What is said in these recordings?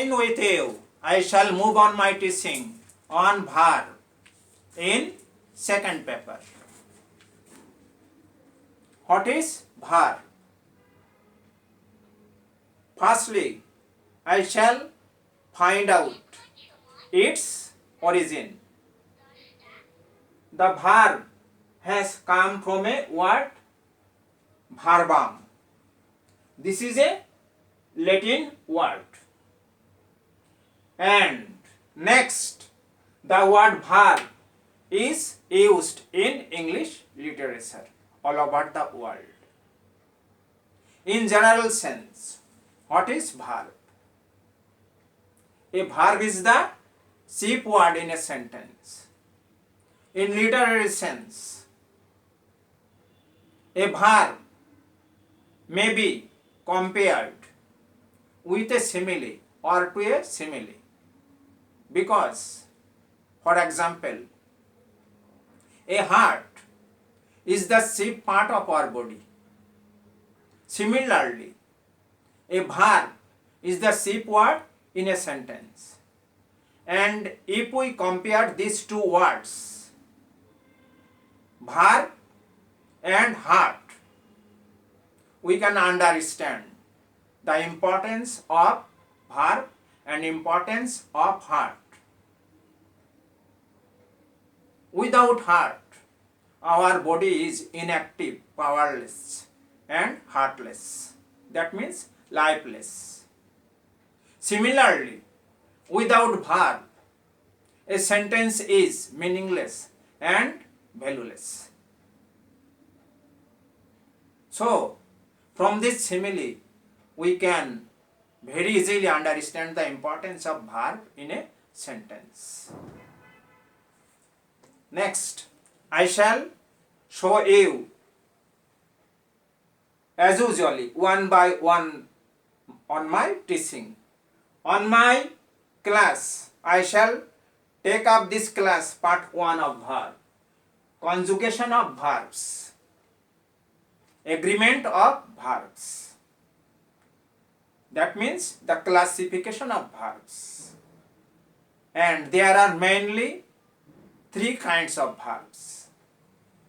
fine with you. I shall move on my teaching on verb in second paper. What is verb? Firstly, I shall find out its origin. The verb has come from a word verbum. This is a Latin word. And next, the word verb is used in English literature all over the world. In general sense, what is verb? A verb is the chief word in a sentence. In literary sense, a verb may be compared with a simile or to a simile because, for example, a heart is the chief part of our body. Similarly, a verb is the chief word in a sentence. And if we compare these two words, verb and heart, we can understand the importance of verb and importance of heart. Without heart, our body is inactive, powerless, and heartless. That means lifeless. Similarly, without verb, a sentence is meaningless and valueless. So, from this simile, we can very easily understand the importance of verb in a sentence. Next, I shall show you, as usually, one by one on my teaching. On my class, I shall take up this class part 1 of verb, conjugation of verbs, agreement of verbs. That means the classification of verbs. And there are mainly 3 kinds of verbs: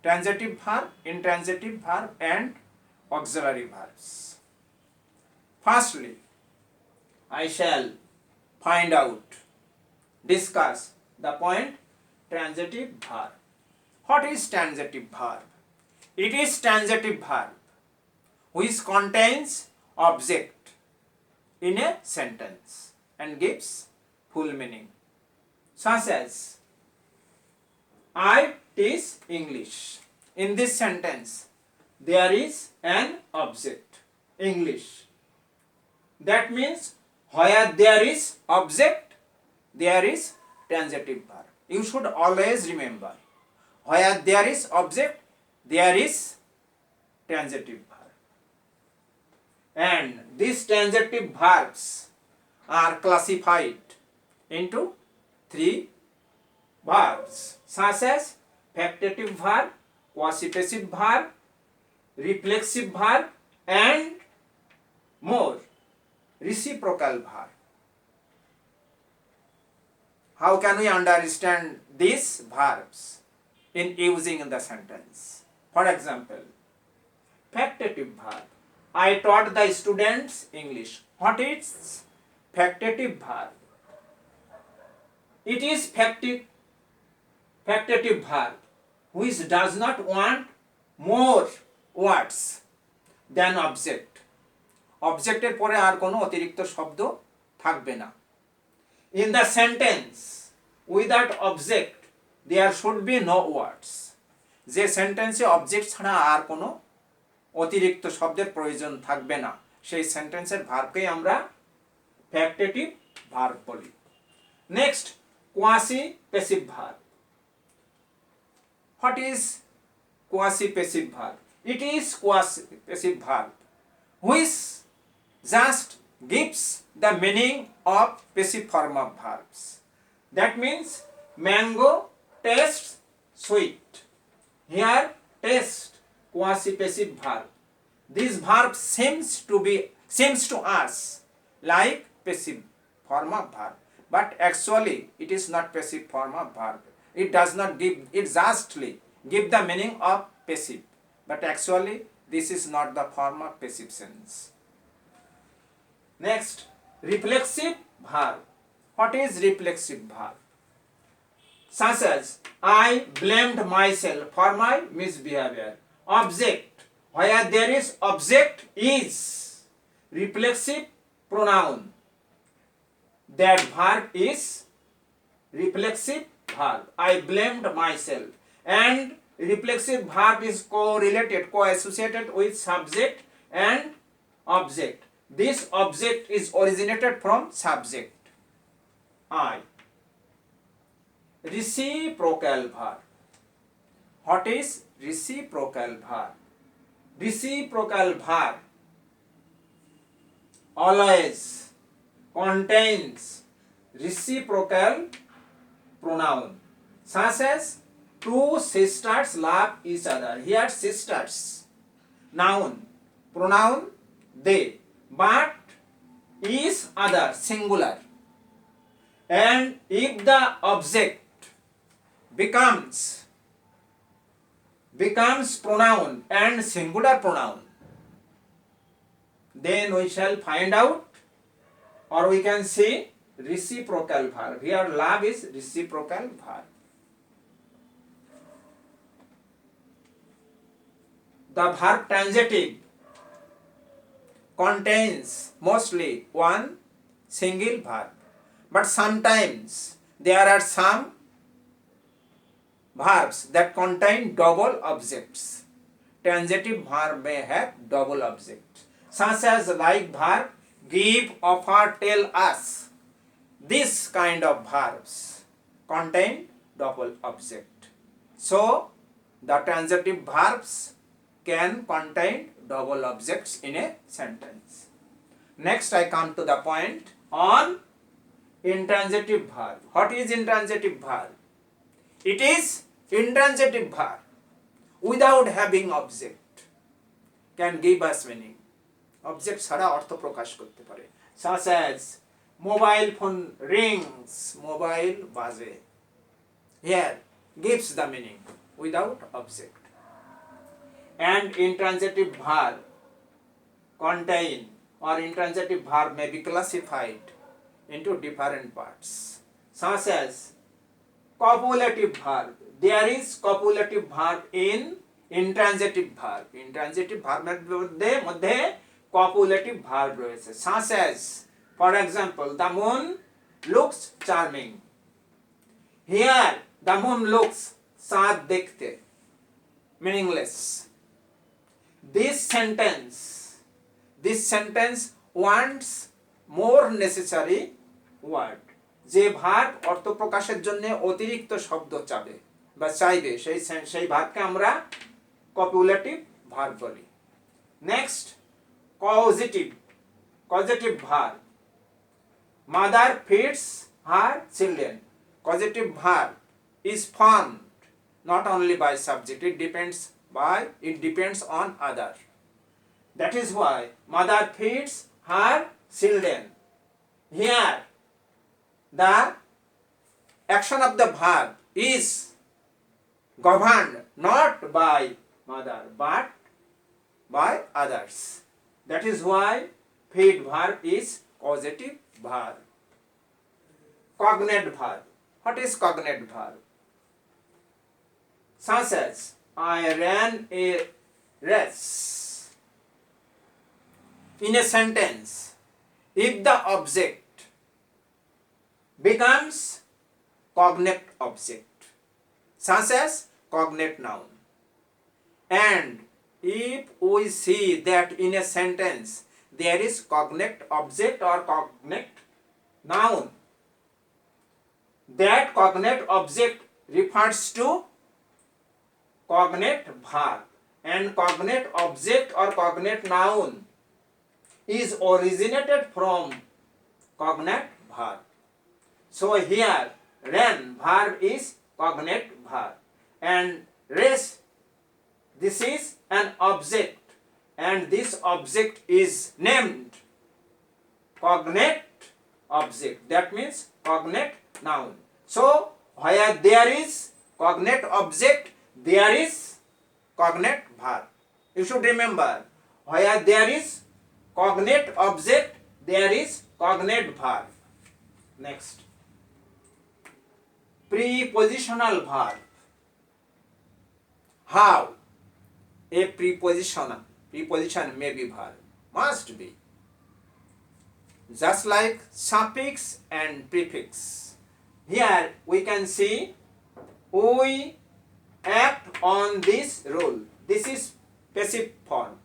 transitive verb, intransitive verb, and auxiliary verbs. Firstly, I shall find out, discuss the point transitive verb. What is transitive verb? It is transitive verb which contains object in a sentence and gives full meaning, such as I teach English. In this sentence, there is an object, English. That means where there is object, there is transitive verb. You should always remember, where there is object, there is transitive verb. And these transitive verbs are classified into 3 verbs, such as factative verb, quasi-passive verb, reflexive verb, and more, reciprocal verb. How can we understand these verbs in using the sentence? For example, factative verb. I taught the students English. What is factative verb? It is factative verb which does not want more words than object. অবজেক্টের পরে আর কোনো অতিরিক্ত শব্দ থাকবে না। In the sentence without object there should be no words. যে সেন্টেন্সে object ছাড়া আর কোনো অতিরিক্ত শব্দের প্রয়োজন থাকবে না, সেই সেন্টেন্সের ভার্বকেই আমরা ফ্যাক্টেটিভ ভার্ব বলি। Next, quasi-passive verb. What is quasi-passive verb? It is quasi-passive verb which just gives the meaning of passive form of verbs. That means mango tastes sweet. Here, taste, quasi-passive verb. This verb seems to us like passive form of verb, but actually it is not passive form of verb. It does not give, it justly give the meaning of passive, but actually this is not the form of passive sense. Next, reflexive verb. What is reflexive verb? Such as, I blamed myself for my misbehavior. Object, where there is object is reflexive pronoun. That verb is reflexive verb. I blamed myself. And reflexive verb is correlated, co-associated with subject and object. This object is originated from subject, I. Reciprocal verb. What is reciprocal verb? Reciprocal verb always contains reciprocal pronoun, such as two sisters love each other. Here sisters, noun, pronoun they, but each other singular. And if the object becomes pronoun and singular pronoun, then we shall find out, or we can say reciprocal verb. Here love is reciprocal verb. The verb transitive contains mostly one single verb, but sometimes there are some verbs that contain double objects. Transitive verb may have double objects, such as like verb give, offer, tell, us. This kind of verbs contain double object. So the transitive verbs can contain double objects in a sentence. Next, I come to the point on intransitive verb. What is intransitive verb? It is intransitive verb without having object can give us meaning. Object ছাড়া অর্থ প্রকাশ করতে পারে, such as mobile phone rings, mobile বাজে. Here gives the meaning without object. And intransitive verb contain, or intransitive verb may be classified into different parts, such as copulative verb. There is copulative verb in intransitive verb. Intransitive verb মধ্যে copulative verb রয়েছে, such as, for example, the moon looks charming. Here the moon looks চাঁদ দেখতে, meaningless. This sentence wants more necessary word. যে verb অর্থ প্রকাশের জন্য অতিরিক্ত শব্দ চাবে বা চাইবে, সেই ভার্বকে আমরা কপুলেটিভ ভার্ব বলি। Next, causative verb. Mother feeds her children. Causative verb is formed not only by subject, it depends on other. That is why mother feeds her children. Here the action of the verb is governed not by mother but by others. That is why feed verb is causative verb. Cognate verb. What is cognate verb? Such as, I ran a race. In a sentence, if the object becomes cognate object, such as cognate noun, and if we see that in a sentence there is cognate object or cognate noun, that cognate object refers to cognate verb, and cognate object or cognate noun is originated from cognate verb. So here ran verb is cognate verb, and race, this is an object, and this object is named cognate object. That means cognate noun. So where there is cognate object, there is cognate verb. You should remember, where there is cognate object, there is cognate verb. Next, prepositional verb. How a preposition may be verb? Must be. Just like suffix and prefix. Here we can see we act on this rule. This is passive form.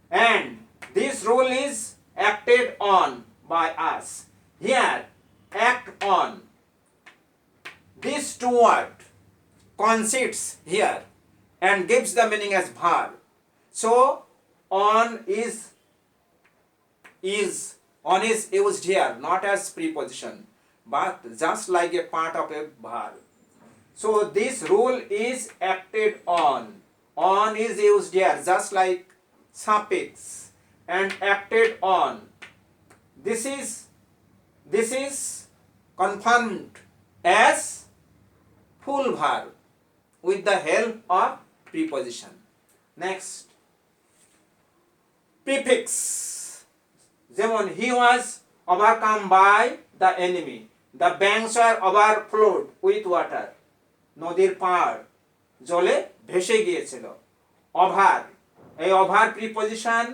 And this rule is acted on by us. Here, act on. This two word consists here and gives the meaning as verb. So, on is used here, not as preposition, but just like a part of a verb. So this rule is acted on. On is used here, just like suffix, and acted on. This is confirmed as full verb with the help of preposition. Next, prefix. যেমন he was overcome by the enemy. The banks were overflowed with water. নদীর পাড় জলে ভেসে গিয়েছিল. Over, a over preposition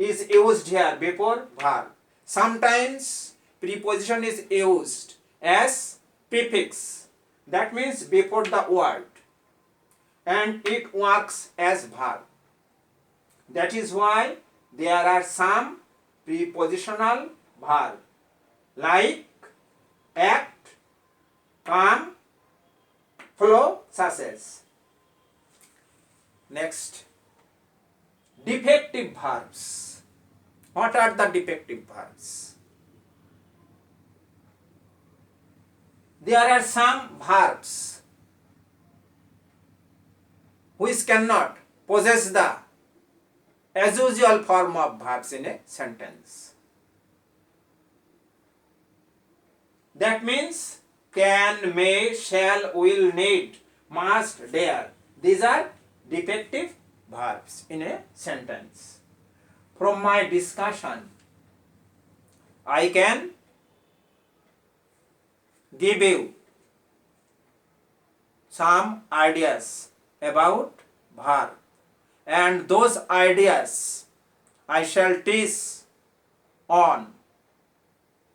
is used here before verb. Sometimes preposition is used as prefix. That means before the word, and it works as verb. That is why there are some prepositional verb like act, come, flow, such as. Next, defective verbs. What are the defective verbs? There are some verbs which cannot possess the as usual form of verbs in a sentence. That means can, may, shall, will, need, must, dare. These are defective verbs in a sentence. From my discussion, I can give you some ideas about verb, and those ideas I shall teach on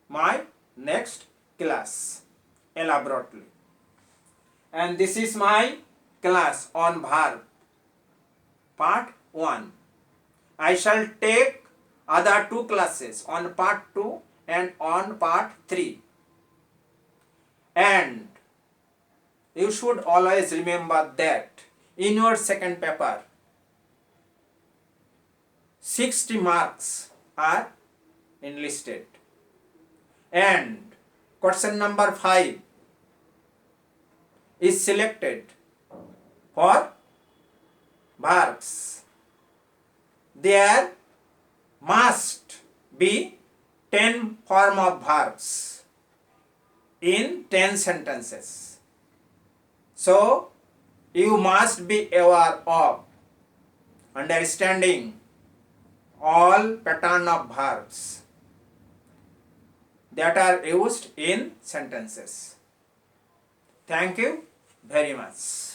my next class elaborately. And this is my class on verb part 1. I shall take other 2 classes on part 2 and on part 3. And you should always remember that in your second paper 60 marks are enlisted, and question number 5 is selected for verbs. There must be 10 form of verbs in 10 sentences. So you must be aware of understanding all pattern of verbs that are used in sentences. Thank you very much.